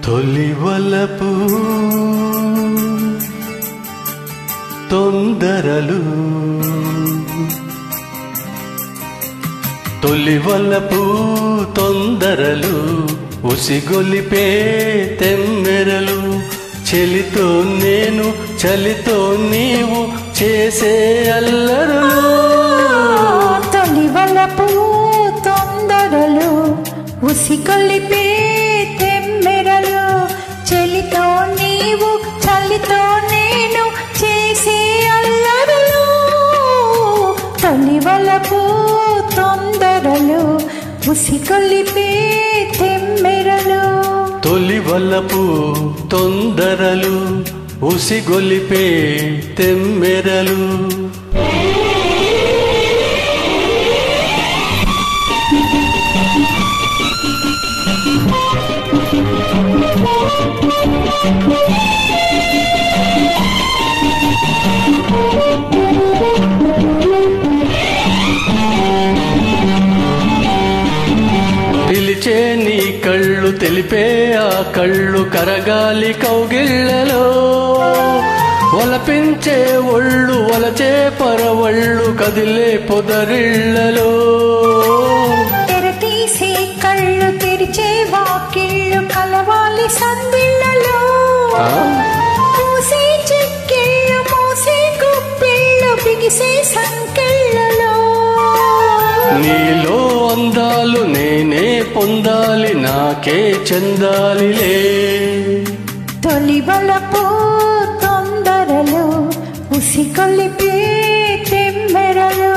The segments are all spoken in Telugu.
తొలి వలపు తొందరలు తొలి వలపు తొందరలు ఉసిగొలిపే తెమ్మెరలు చెలితో నేను చలితో నీవు చేసే అల్లరులు తొలి వలపు తొందరలు ఉసిగొలిపే తెమ్మెరలు చెలితో నీవు చలితో నేను చేసే అల్లరులు తొలి వలపు తొందరలు ఉసిగొలిపే తెమ్మెరలు తొలి వలపు తొందరలు ఉసిగొలిపే తెమ్మెరలు పిలిచే నీ కళ్ళు తెలిపే ఆ కళ్ళు కరగాలి కౌగిళ్ళలో వలపించే ఒళ్ళు వలచే పరవళ్ళు కదిలే పొదరిళ్లలో తెరతీసే కళ్ళు తెరిచే వాకిళ్ళు కలవాలి సందిళ్ళలో మూసే చెక్కిళ్ళు మూసే గుప్పిళ్ళు బిగిసే సంకెళ్ళలో నీలో అందాలు నేనే పొందాలి నాకే చెందాలిలే తొలి వలపు తొందరలు ఉసిగొలిపే తెమ్మెరలు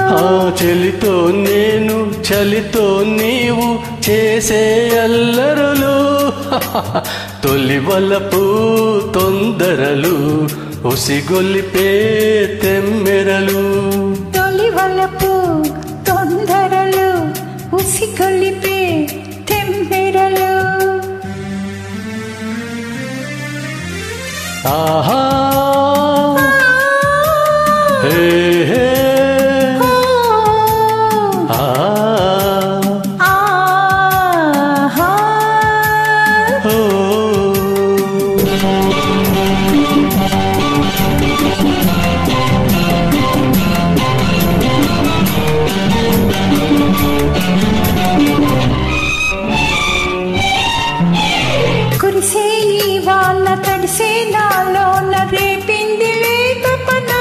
చెలితో నేను చలితో నీవు చేసే అల్లరులు తొలి వలపు తొందరలు ఉసిగొలిపే తెమ్మెరలు తొలి వలపు తొందరలు ఉసిగొలిపే తెమ్మెరలు ఆహా హే హే కురిసే ఈ వాళ్ళ తడిసే నాలోన రేపింది లేతపన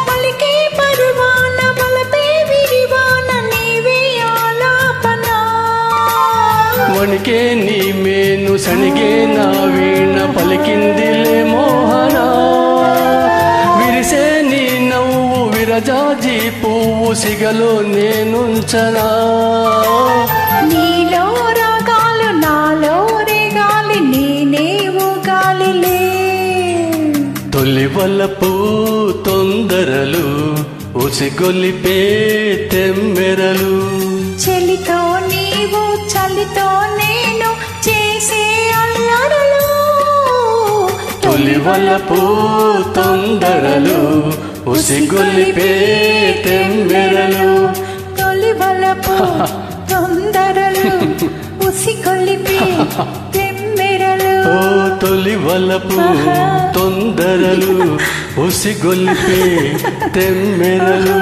పలికే పరువాన బలపే విరివాన నీవే ఆలాపన వణికే నీ మేను సణిగే నా వీణ పలికిందిలే మోహన విరిసే నీ నవ్వు విరజాజి పువ్వు సిగలో నేనుంచనా నీలో రాగాలు నాలో రేగాలి నేనేవో గాలిలే తొలి వలపు తొందరలు ఉసిగొలిపే తెమ్మెరలు చెలితో నీవు చలితో నేను చేసే అల్లరులు తొలి వలపు తొందరలు ఉసిగొలిపే తెమ్మెరలు తొలి వలపు తొందరలు ఉసిగొలిపే తెమ్మెరలు తొలి వలపు తొందరలు ఉసిగొలిపే తెమ్మెరలు